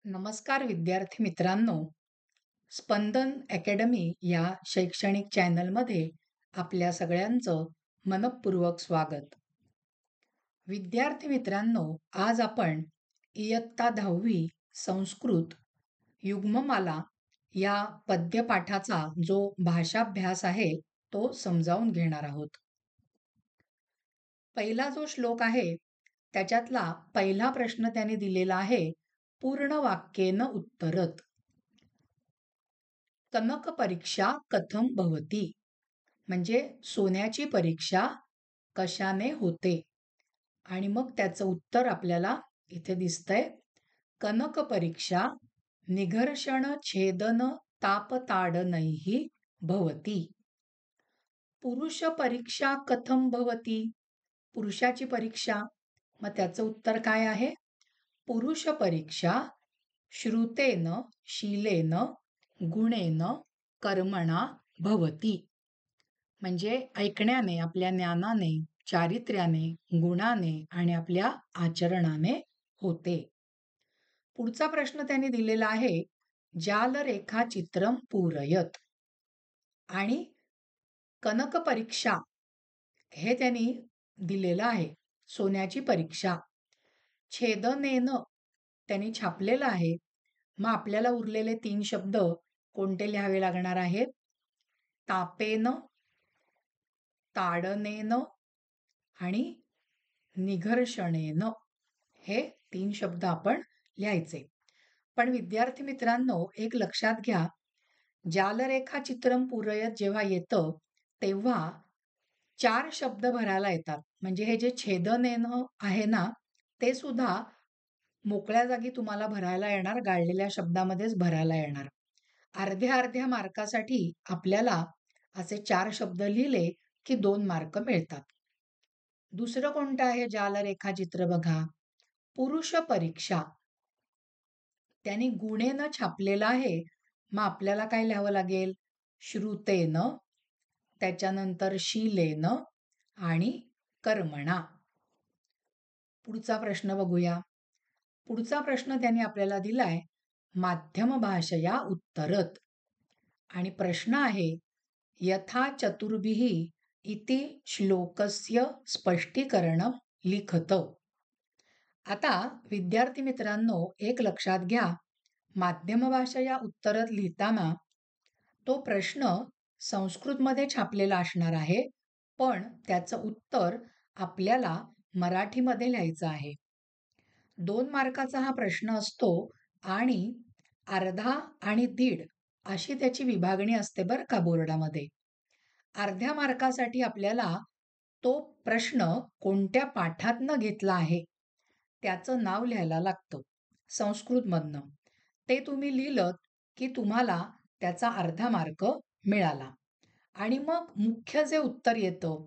नमस्कार विद्यार्थी मित्रांनो, स्पंदन अकॅडमी या शैक्षणिक चॅनलमध्ये आपल्या सगळ्यांचं मनःपूर्वक स्वागत. विद्यार्थी मित्रांनो, आज आपण इयत्ता 10वी संस्कृत युग्ममाला या पद्यपाठाचा जो भाषाभ्यास आहे तो समजावून घेणार आहोत. पहिला जो श्लोक आहे त्याच्यातला पहिला प्रश्न त्यांनी दिलेला आहे, पूर्ण वाक्येन उत्तरत. कनक परीक्षा कथम भवती, म्हणजे सोन्याची परीक्षा कशाने होते. आणि मग त्याचं उत्तर आपल्याला इथे दिसतंय, कनक परीक्षा निघर्षण छेदन तापताडनैहि भवती. पुरुष परीक्षा कथम भवती, पुरुषाची परीक्षा. मग त्याचं उत्तर काय आहे, पुरुष परीक्षा श्रुतेन शीलेन गुणेन कर्मणा भवती, म्हणजे ऐकण्याने, आपल्या ज्ञानाने, चारित्र्याने, गुणाने आणि आपल्या आचरणाने होते. पुढचा प्रश्न त्यांनी दिलेला आहे, जाल रेखा चित्रम पूरयत. आणि कनक परीक्षा हे त्यांनी दिलेलं आहे, सोन्याची परीक्षा. छेदनेन त्यांनी छापलेलं आहे. मग आपल्याला उरलेले 3 शब्द कोणते लिहावे लागणार आहेत, तापेन, ताडनेन आणि निघर्षणेन, हे 3 शब्द आपण लिहायचे. पण विद्यार्थी मित्रांनो, एक लक्षात घ्या, जालरेखा चित्रम पूरयत जेव्हा येतं तेव्हा 4 शब्द भरायला येतात. म्हणजे हे जे छेदनेन आहे ना, ते सुद्धा मोकळ्या जागी तुम्हाला भरायला येणार, गाळलेल्या शब्दामध्येच भरायला येणार. अर्ध्या अर्ध्या मार्कासाठी आपल्याला असे 4 शब्द लिहिले की 2 मार्क मिळतात. दुसरं कोणतं आहे जालरेखाचित्र बघा, पुरुष परीक्षा. त्यांनी गुणेनं छापलेलं आहे. मग आपल्याला काय लिहावं लागेल, श्रुतेनं, त्याच्यानंतर शीलेन आणि कर्मणा. पुढचा प्रश्न बघूया. पुढचा प्रश्न त्यांनी आपल्याला दिलाय, माध्यम भाषया उत्तरत. आणि प्रश्न आहे, यथा चतुर्भिः इति श्लोकस्य स्पष्टीकरणं लिखत. आता विद्यार्थी मित्रांनो, एक लक्षात घ्या, माध्यम भाषया उत्तरत लिहिताना तो प्रश्न संस्कृतमध्ये छापलेला असणार आहे, पण त्याचं उत्तर आपल्याला मराठीमध्ये लिहायचं आहे. 2 मार्काचा हा प्रश्न असतो आणि अर्धा आणि दीड अशी त्याची विभागणी असते बरं का बोर्डामध्ये. अर्ध्या मार्कासाठी आपल्याला तो प्रश्न कोणत्या पाठातनं घेतला आहे त्याचं नाव लिहायला लागतं संस्कृतमधनं. ते तुम्ही लिहिलं की तुम्हाला त्याचा अर्धा मार्क मिळाला. आणि मग मुख्य जे उत्तर येतं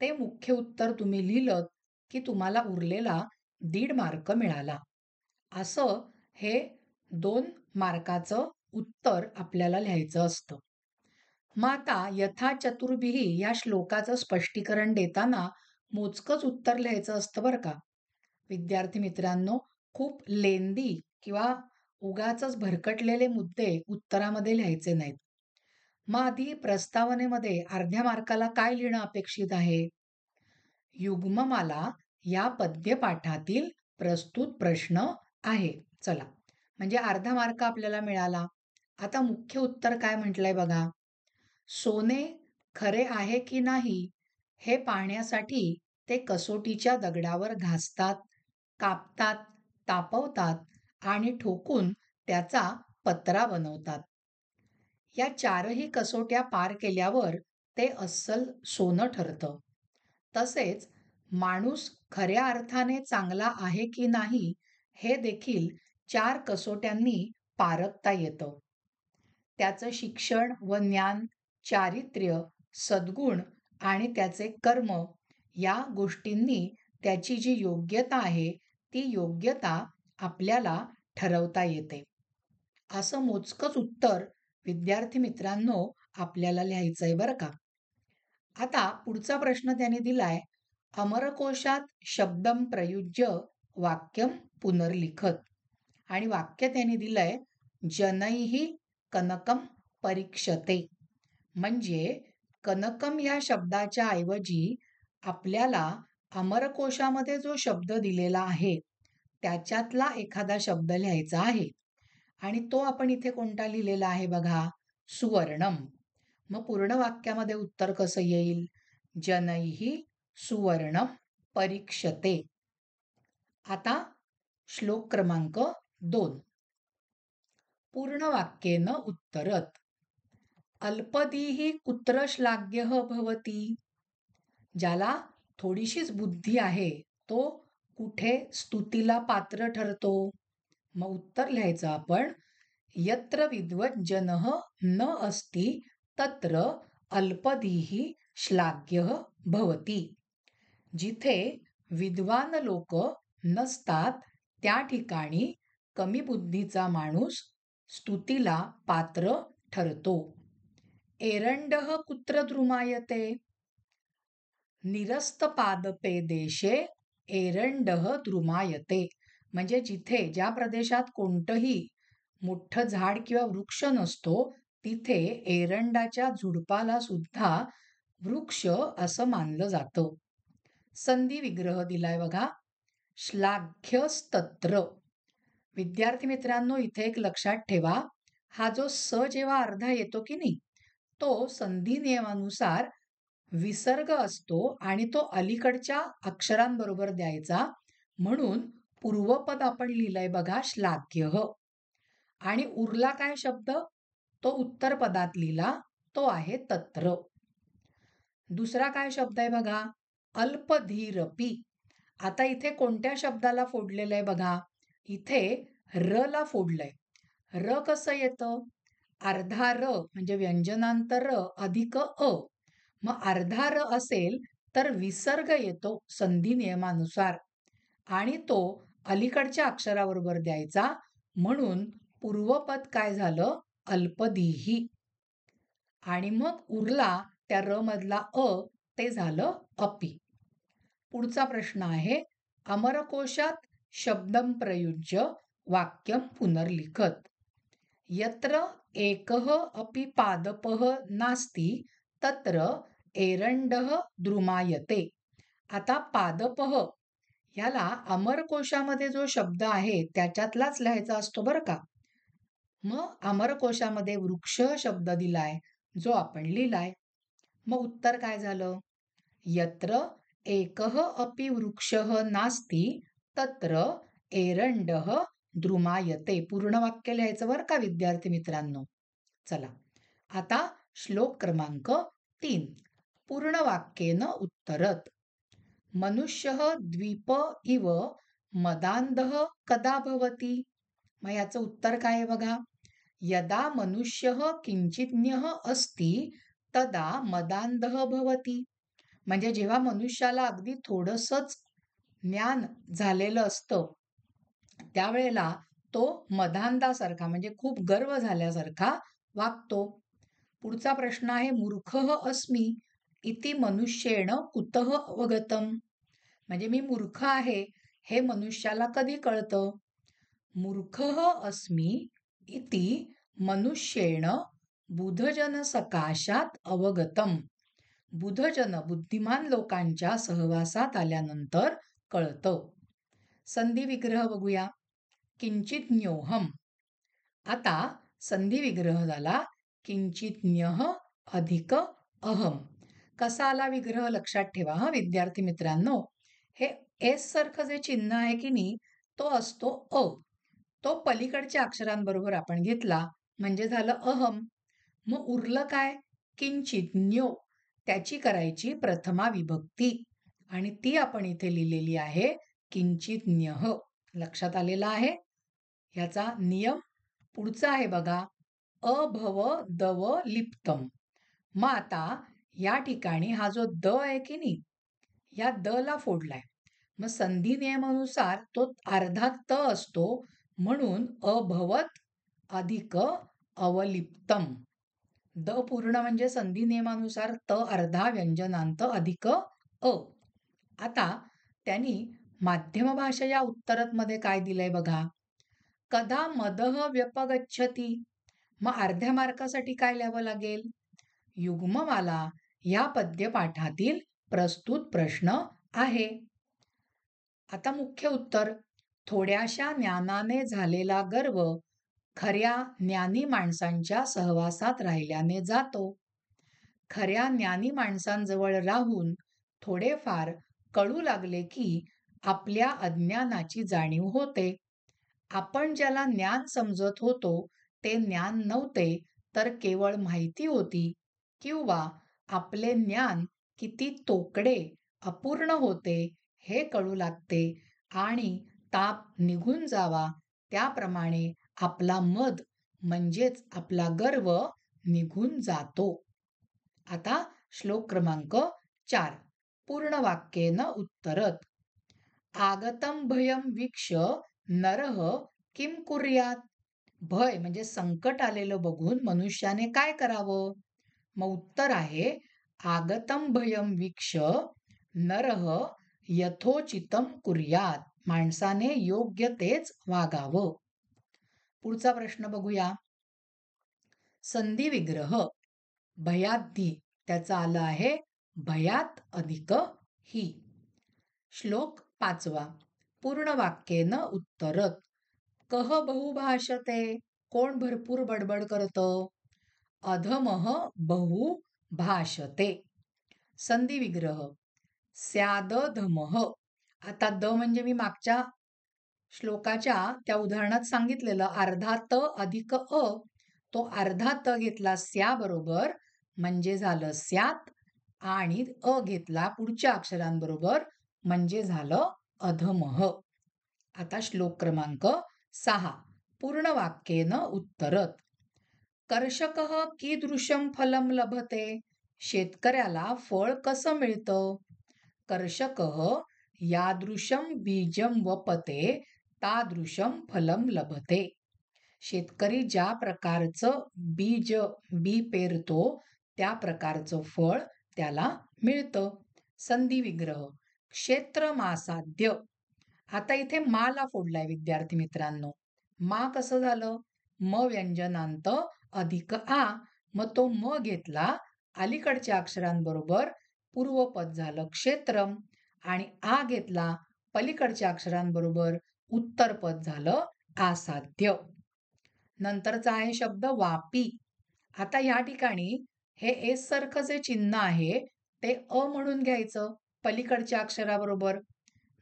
ते मुख्य उत्तर तुम्ही लिहिलं की तुम्हाला उरलेला 1.5 मार्क मिळाला. असं हे 2 मार्काचं उत्तर आपल्याला लिहायचं असतं. मग आता यथा चतुर्भिः या श्लोकाचं स्पष्टीकरण देताना मोजकंच उत्तर लिहायचं असतं बरं का. विद्यार्थी मित्रांनो, खूप लेंदी किंवा उगाचच भरकटलेले मुद्दे उत्तरामध्ये लिहायचे नाहीत. मग आधी प्रस्तावनेमध्ये अर्ध्या मार्काला काय लिहिणं अपेक्षित आहे, युग्ममाला या पद्यपाठातील प्रस्तुत प्रश्न आहे. चला, म्हणजे अर्धा मार्क आपल्याला मिळाला. आता मुख्य उत्तर काय म्हटलंय बघा, सोने खरे आहे की नाही हे पाहण्यासाठी ते कसोटीच्या दगडावर घासतात, कापतात, तापवतात आणि ठोकून त्याचा पत्रा बनवतात. या 4ही कसोट्या पार केल्यावर ते अस्सल सोनं ठरतं. तसेच माणूस खऱ्या अर्थाने चांगला आहे की नाही हे देखील 4 कसोट्यांनी पारखता येतं. त्याचं शिक्षण व ज्ञान, चारित्र्य, सद्गुण आणि त्याचे कर्म या गोष्टींनी त्याची जी योग्यता आहे ती योग्यता आपल्याला ठरवता येते. असं मोजकंच उत्तर विद्यार्थी मित्रांनो आपल्याला लिहायचंय बरं का. आता पुढचा प्रश्न त्यांनी दिलाय, अमरकोशात शब्दम प्रयुज्य वाक्यम पुनर्लिखत. आणि वाक्य त्यांनी दिलंय जनैः कनकम परीक्षते. म्हणजे कनकम या शब्दाच्या ऐवजी आपल्याला अमरकोशामध्ये जो शब्द दिलेला आहे त्याच्यातला एखादा शब्द लिहायचा आहे. आणि तो आपण इथे कोणता लिहिलेला आहे बघा, सुवर्णम. मग पूर्ण वाक्यामध्ये उत्तर कसं येईल? जनैः सुवर्णम परीक्षते. आता श्लोक क्रमांक 2. पूर्ण वाक्येन उत्तरत. अल्पदीः कुत्र श्लाघ्यः भवति. ज्याला थोडीशीच बुद्धी आहे तो कुठे स्तुतीला पात्र ठरतो? मग उत्तर लिहायचं आपण, यत्र विद्वज्जनः न अस्ति तत्र अल्पदीः श्लाघ्यः भवति. जिथे विद्वान लोक नसतात त्या ठिकाणी कमी बुद्धीचा माणूस स्तुतीला पात्र ठरतो. एरंडः कुत्र द्रुमायते. निरस्तपादपे देशे एरंडः द्रुमायते. म्हणजे जिथे ज्या प्रदेशात कोणतंही मोठं झाड किंवा वृक्ष नसतो तिथे एरंडाच्या झुडपाला सुद्धा वृक्ष असं मानलं जातं. संधी विग्रह दिलाय बघा, श्लाघ्यस्तत्र. विद्यार्थी मित्रांनो इथे एक लक्षात ठेवा, हा जो स जेव्हा अर्धा येतो की नाही तो संधी नियमानुसार विसर्ग असतो आणि तो अलीकडच्या अक्षरांबरोबर द्यायचा. म्हणून पूर्वपद आपण लिहिलंय बघा श्लाघ्य. आणि उरला काय शब्द तो उत्तर पदात लिहिला, तो आहे तत्र. दुसरा काय शब्द आहे बघा, अल्पधीरपी. आता इथे कोणत्या शब्दाला फोडलेलं आहे बघा, इथे र ला फोडलंय. र कसं येतं? अर्धा र म्हणजे व्यंजनांत र अधिक अ. मग अर्धा र असेल तर विसर्ग येतो संधी नियमानुसार आणि तो अलीकडच्या अक्षराबरोबर द्यायचा. म्हणून पूर्वपद काय झालं? अल्पदीही. आणि मग उरला त्या र मधला अ ते झालं अपि. पुढचा प्रश्न आहे, अमरकोशात शब्दम प्रयुज्य वाक्यम पुनर्लिखत. यत्र एकः अपि पादपः नास्ति तत्र एरंडः द्रुमायते. आता पादपः याला अमरकोशामध्ये जो शब्द आहे त्याच्यातलाच लिहायचा असतो बरं का. मग अमरकोशामध्ये वृक्ष शब्द दिलाय जो आपण लिहिलाय. मग उत्तर काय झालं? यत्र एकः अपि वृक्षः नास्ति तत्र एरंडः द्रुमायते. पूर्ण वाक्य लिहायचं बरं का विद्यार्थी मित्रांनो. चला आता श्लोक क्रमांक 3. पूर्ण वाक्येन उत्तरत. मनुष्यः द्वीप इव मदान्धः कदा भवति. मग याचं उत्तर काय आहे बघा, यदा मनुष्यः किंचिज्ञः अस्ति तदा मदान्धः भवति. म्हणजे जेव्हा मनुष्याला अगदी थोडंसंच ज्ञान झालेलं असतं त्यावेळेला तो मदांधासारखा म्हणजे खूप गर्व झाल्यासारखा वागतो. पुढचा प्रश्न आहे, मूर्खः अस्मि इति मनुष्येण कुतः अवगतम. म्हणजे मी मूर्ख आहे हे मनुष्याला कधी कळतं? मूर्खः अस्मि इति मनुष्येण बुधजन सकाशात अवगतम. बुधजन बुद्धिमान लोकांच्या सहवासात आल्यानंतर कळतं. संधी विग्रह बघूया, किंचिज्ञोहम. आता संधी विग्रह झाला किंचिज्ञः अधिक अहम. कसा आला विग्रह लक्षात ठेवा हा विद्यार्थी मित्रांनो. हे एस सारखं जे चिन्ह आहे की नाही तो असतो अ. तो पलीकडच्या अक्षरांबरोबर आपण घेतला म्हणजे झालं अहम. मग उरलं काय? किंचिज्ञो. त्याची करायची प्रथमा विभक्ती आणि ती आपण इथे लिहिलेली आहे किंचिज्ञः. लक्षात आलेला आहे. याचा नियम पुढचा आहे बघा, अभव दव लिप्तम. मग आता या ठिकाणी हा जो द आहे की नाही या द ला फोडलाय. मग संधी नियमानुसार तो अर्धा त असतो म्हणून अभवत अधिक अवलिप्तम. द पूर्ण म्हणजे संधी नियमानुसार त अर्धा व्यंजनांत अधिक अ. आता त्यांनी माध्यम भाषा या उत्तरत मध्ये काय दिलंय बघा, कदा मदः व्यपगच्छति. मग अर्ध्या मार्कासाठी काय लिहावं लागेल? युग्ममाला या पद्यपाठातील प्रस्तुत प्रश्न आहे. आता मुख्य उत्तर. थोड्याशा ज्ञानाने झालेला गर्व खऱ्या ज्ञानी माणसांच्या सहवासात राहिल्याने जातो. खऱ्या ज्ञानी माणसांजवळ राहून थोडेफार कळू लागले की आपल्या अज्ञानाची जाणीव होते. आपण ज्याला ज्ञान समजत होतो ते ज्ञान नव्हते, तर केवळ माहिती होती, किंवा आपले ज्ञान किती तोकडे, अपूर्ण होते हे कळू लागते आणि ताप निघून जावा त्याप्रमाणे आपला मद म्हणजेच आपला गर्व निघून जातो. आता श्लोक क्रमांक 4. पूर्ण वाक्येन उत्तरत. आगतम भयम वीक्ष नरः किम कुर्यात. भय म्हणजे संकट आलेलं बघून मनुष्याने काय करावं? मग उत्तर आहे आगतम भयम वीक्ष नरः यथोचितम कुर्यात. माणसाने योग्य तेच वागावं. पुढचा प्रश्न बघूया. संधी विग्रह भयाद्धी त्याचा आलं आहे भयात अधिक ही. श्लोक 5. पूर्ण वाक्येन उत्तरत. कह बहुभाषते. कोण भरपूर बडबड करतं? अधमः बहु भाषते. संधी विग्रह स्यादधमः. आता द म्हणजे मी मागच्या श्लोकाच्या त्या उदाहरणात सांगितलेलं अर्धा त अधिक अ. तो अर्धा त घेतला स्या बरोबर म्हणजे झालं स्यात, आणि अ घेतला पुढच्या अक्षरांबरोबर म्हणजे झालं अधमः. आता श्लोक क्रमांक 6. पूर्ण वाक्येन उत्तरत. कर्षकः कीदृशं फलं लभते. शेतकऱ्याला फळ कसं मिळतं? कर्षकः यादृशं बीजं वपते तादृशं फलं लभते. शेतकरी ज्या प्रकारचं बी पेरतो त्या प्रकारचं फळ त्याला मिळतं. संधी विग्रह क्षेत्रमासाद्य. आता इथे माला फोडलाय विद्यार्थी मित्रांनो. मा कसं झालं? म व्यंजनांत अधिक आ. मग तो म घेतला अलीकडच्या अक्षरांबरोबर पूर्वपद झालं क्षेत्रम, आणि आ घेतला पलीकडच्या अक्षरांबरोबर उत्तरपद झालं आसाद्य. नंतरचा आहे शब्द वापी. आता या ठिकाणी हे एस सारखं जे चिन्ह आहे ते अ म्हणून घ्यायचं पलीकडच्या अक्षराबरोबर,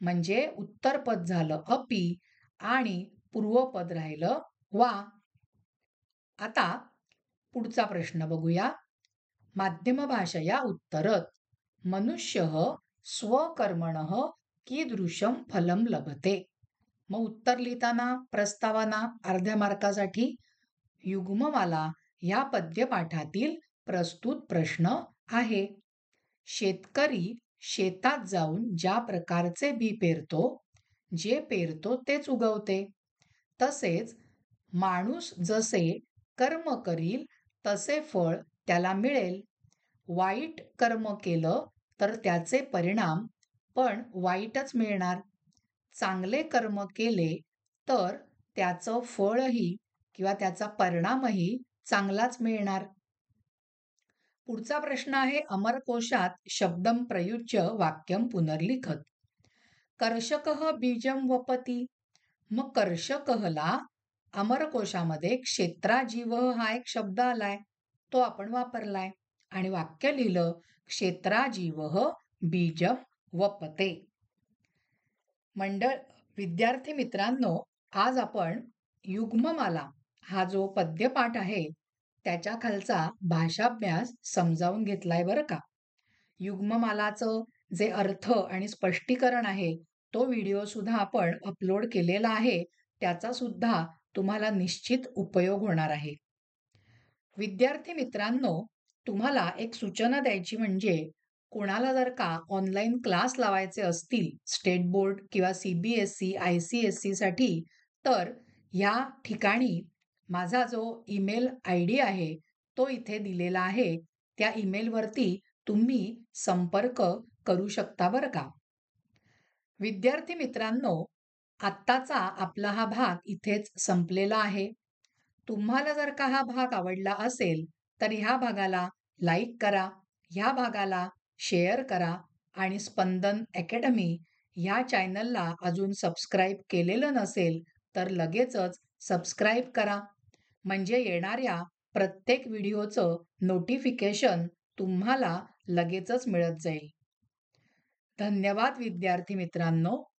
म्हणजे उत्तरपद झालं अपी आणि पूर्वपद राहिलं वा. आता पुढचा प्रश्न बघूया. माध्यम भाषया उत्तरत. मनुष्यः स्वकर्मणः कीदृशं फलं लभते. मग उत्तर लिहिताना प्रस्तावना अर्ध्या मार्कासाठी युग्ममाला या पद्यपाठातील प्रस्तुत प्रश्न आहे. शेतकरी शेतात जाऊन ज्या प्रकारचे बी पेरतो, जे पेरतो तेच उगवते. तसेच माणूस जसे कर्म करील तसे फळ त्याला मिळेल. वाईट कर्म केलं तर त्याचे परिणाम पण वाईटच मिळणार. चांगले कर्म केले तर त्याचं फळही किंवा त्याचा परिणामही चांगलाच मिळणार. पुढचा प्रश्न आहे अमरकोशात शब्दम प्रयुज्य वाक्यम पुनर्लिखत. कर्षकः बीजम वपती. मग कर्षकहला अमरकोशामध्ये क्षेत्राजीवः हा एक शब्द आलाय, तो आपण वापरलाय आणि वाक्य लिहिलं क्षेत्राजीवः बीजम वपते. मंडळ विद्यार्थी मित्रांनो, आज आपण युग्ममाला हा जो पद्यपाठ आहे त्याच्या खालचा भाषाभ्यास समजावून घेतलाय बरं का. युग्ममालाचं जे अर्थ आणि स्पष्टीकरण आहे तो व्हिडिओ सुद्धा आपण अपलोड केलेला आहे. त्याचा सुद्धा तुम्हाला निश्चित उपयोग होणार आहे. विद्यार्थी मित्रांनो, तुम्हाला एक सूचना द्यायची म्हणजे कोणाला जर का ऑनलाईन क्लास लावायचे असतील स्टेट बोर्ड किंवा CBSE, ICSE साठी, तर या ठिकाणी माझा जो ईमेल ID आहे तो इथे दिलेला आहे. त्या ईमेलवरती तुम्ही संपर्क करू शकता बरं का. विद्यार्थी मित्रांनो, आत्ताचा आपला हा भाग इथेच संपलेला आहे. तुम्हाला जर का हा भाग आवडला असेल, तर ह्या भागाला लाईक करा, ह्या भागाला शेअर करा आणि स्पंदन अकॅडमी ह्या चॅनलला अजून सबस्क्राईब केलेलं नसेल, तर लगेचच सबस्क्राईब करा. म्हणजे येणाऱ्या प्रत्येक व्हिडिओचं नोटिफिकेशन तुम्हाला लगेचच मिळत जाईल. धन्यवाद विद्यार्थी मित्रांनो.